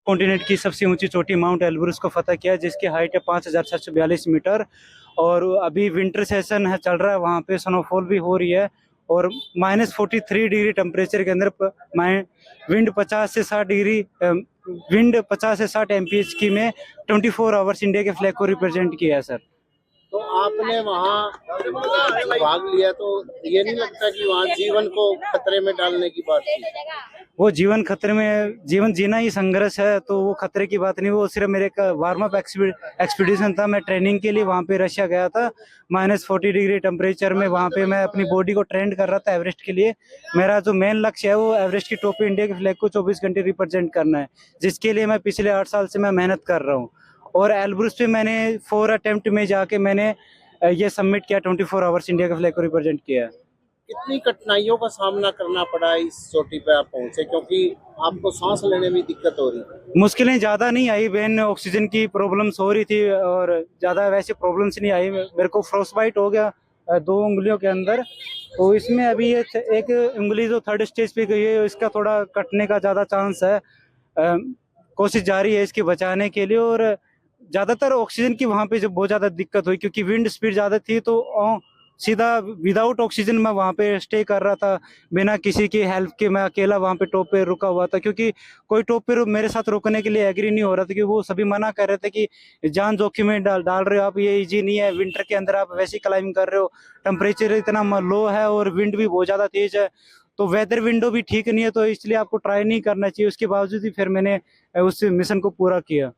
Continent की सबसे ऊंची चोटी माउंट एल्ब्रुस को फतह किया, जिसकी हाइट है 5,742 मीटर। और अभी विंटर सेशन है चल रहा है, वहाँ पे स्नोफॉल भी हो रही है। और -43 डिग्री टेम्परेचर के अंदर विंड 50 से 60 एमपीएच की में 24 आवर्स इंडिया के फ्लैग को रिप्रेजेंट किया है सर। तो आपने वहाँ भाग लिया, तो ये नहीं लगता कि वहाँ जीवन को खतरे में डालने की बात थी? वो जीवन खतरे में, जीवन जीना ही संघर्ष है, तो वो खतरे की बात नहीं। वो सिर्फ मेरे का वार्म अप एक्सपीडिशन था। मैं ट्रेनिंग के लिए वहाँ पे रशिया गया था, -40 डिग्री टेम्परेचर में। वहाँ पे मैं अपनी बॉडी को ट्रेंड कर रहा था एवरेस्ट के लिए। मेरा जो मेन लक्ष्य है वो एवरेस्ट की टॉप पे इंडिया के फ्लैग को 24 घंटे रिप्रेजेंट करना है, जिसके लिए मैं पिछले 8 साल से मैं मेहनत कर रहा हूँ। और एल्ब्रुस पे मैंने 4 अटेम्प्ट में जाके मैंने ये सबमिट किया, 24 आवर्स इंडिया के फ्लैग को रिप्रेजेंट किया। कितनी कठिनाइयों का सामना करना पड़ा इस चोटी पे आप पहुंचे, क्योंकि आपको सांस लेने में दिक्कत हो रही है? मुश्किलें ज़्यादा नहीं आई बहन, ऑक्सीजन की प्रॉब्लम्स हो रही थी और ज़्यादा वैसे प्रॉब्लम्स नहीं आई। मेरे को फ्रोस्टबाइट हो गया 2 उंगलियों के अंदर। तो इसमें अभी ये एक उंगली जो 3rd स्टेज पे गई है, इसका थोड़ा कटने का ज़्यादा चांस है। कोशिश जारी है इसके बचाने के लिए। और ज़्यादातर ऑक्सीजन की वहाँ पे जब बहुत ज़्यादा दिक्कत हुई, क्योंकि विंड स्पीड ज़्यादा थी, तो सीधा विदाउट ऑक्सीजन मैं वहाँ पे स्टे कर रहा था, बिना किसी की हेल्प के। मैं अकेला वहाँ पे टॉप पे रुका हुआ था, क्योंकि कोई टॉप पे मेरे साथ रुकने के लिए एग्री नहीं हो रहा था, क्योंकि वो सभी मना कर रहे थे कि जान जोखिम में डाल रहे हो आप, ये इजी नहीं है, विंटर के अंदर आप वैसे ही क्लाइंब कर रहे हो, टेम्परेचर इतना लो है और विंड भी बहुत ज़्यादा तेज है, तो वेदर विंडो भी ठीक नहीं है, तो इसलिए आपको ट्राई नहीं करना चाहिए। उसके बावजूद ही फिर मैंने उस मिशन को पूरा किया।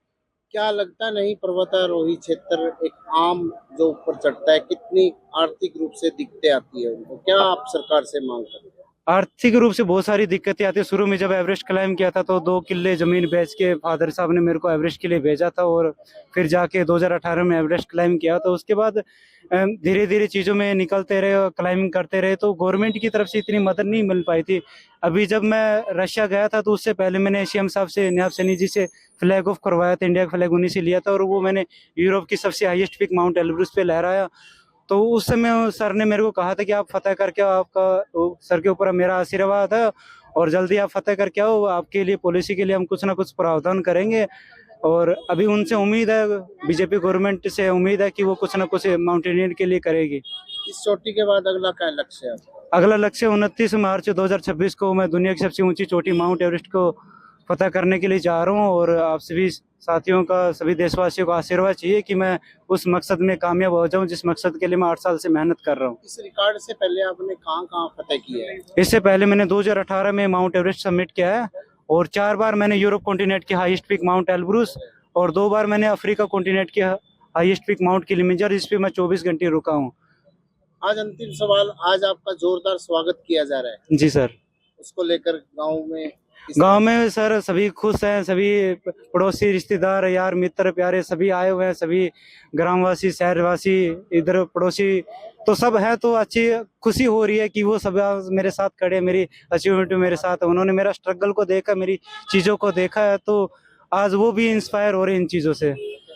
क्या लगता नहीं पर्वतारोही क्षेत्र एक आम जो ऊपर चढ़ता है, कितनी आर्थिक रूप से दिक्कतें आती है उनको? क्या आप सरकार से मांग करते हैं? आर्थिक रूप से बहुत सारी दिक्कतें आती है। शुरू में जब एवरेस्ट क्लाइम किया था तो 2 किल्ले ज़मीन बेच के फादर साहब ने मेरे को एवरेस्ट के लिए भेजा था, और फिर जाके 2018 में एवरेस्ट क्लाइम किया। तो उसके बाद धीरे-धीरे चीज़ों में निकलते रहे और क्लाइमिंग करते रहे, तो गवर्नमेंट की तरफ से इतनी मदद नहीं मिल पाई थी। अभी जब मैं रशिया गया था तो उससे पहले मैंने सीएम साहब से, नायब सैनी जी से फ्लैग ऑफ करवाया था, इंडिया का फ्लैग उन्हीं से लिया था, और वो मैंने यूरोप की सबसे हाईएस्ट पीक माउंट एल्ब्रुस पे लहराया। तो उस समय सर ने मेरे को कहा था कि आप फतेह करके आओ, आपका सर के ऊपर मेरा आशीर्वाद है, और जल्दी आप फतेह करके आओ, आपके लिए पॉलिसी के लिए हम कुछ ना कुछ प्रावधान करेंगे। और अभी उनसे उम्मीद है, बीजेपी गवर्नमेंट से उम्मीद है कि वो कुछ ना कुछ माउंटेनियर के लिए करेगी। इस चोटी के बाद अगला क्या लक्ष्य है आपका? अगला लक्ष्य 29 मार्च 2026 को मैं दुनिया की सबसे ऊंची चोटी माउंट एवरेस्ट को फतह करने के लिए जा रहा हूँ, और आप सभी साथियों का, सभी देशवासियों का आशीर्वाद चाहिए कि मैं उस मकसद में कामयाब हो जाऊं, जिस मकसद के लिए मैं 8 साल से मेहनत कर रहा हूँ। इस रिकॉर्ड से पहले आपने कहाँ कहाँ फतेह किया है? इससे पहले मैंने 2018 में माउंट एवरेस्ट सबमिट किया है, और 4 बार मैंने यूरोप कॉन्टिनेंट की हाईएस्ट पीक माउंट एल्ब्रुस, और 2 बार मैंने अफ्रीका कॉन्टिनेंट की हाईएस्ट पीक माउंट किलिमंजारो, जिस पे मैं 24 घंटे रुका हूँ। आज अंतिम सवाल, आज आपका जोरदार स्वागत किया जा रहा है, जी सर। उसको लेकर गांव में सर सभी खुश हैं, सभी पड़ोसी, रिश्तेदार, यार, मित्र, प्यारे सभी आए हुए हैं, सभी ग्रामवासी, शहरवासी, इधर पड़ोसी, तो सब है। तो अच्छी खुशी हो रही है कि वो सब आज मेरे साथ खड़े, मेरी अचीवमेंट मेरे साथ है। उन्होंने मेरा स्ट्रगल को देखा, मेरी चीज़ों को देखा है, तो आज वो भी इंस्पायर हो रहे हैं इन चीज़ों से।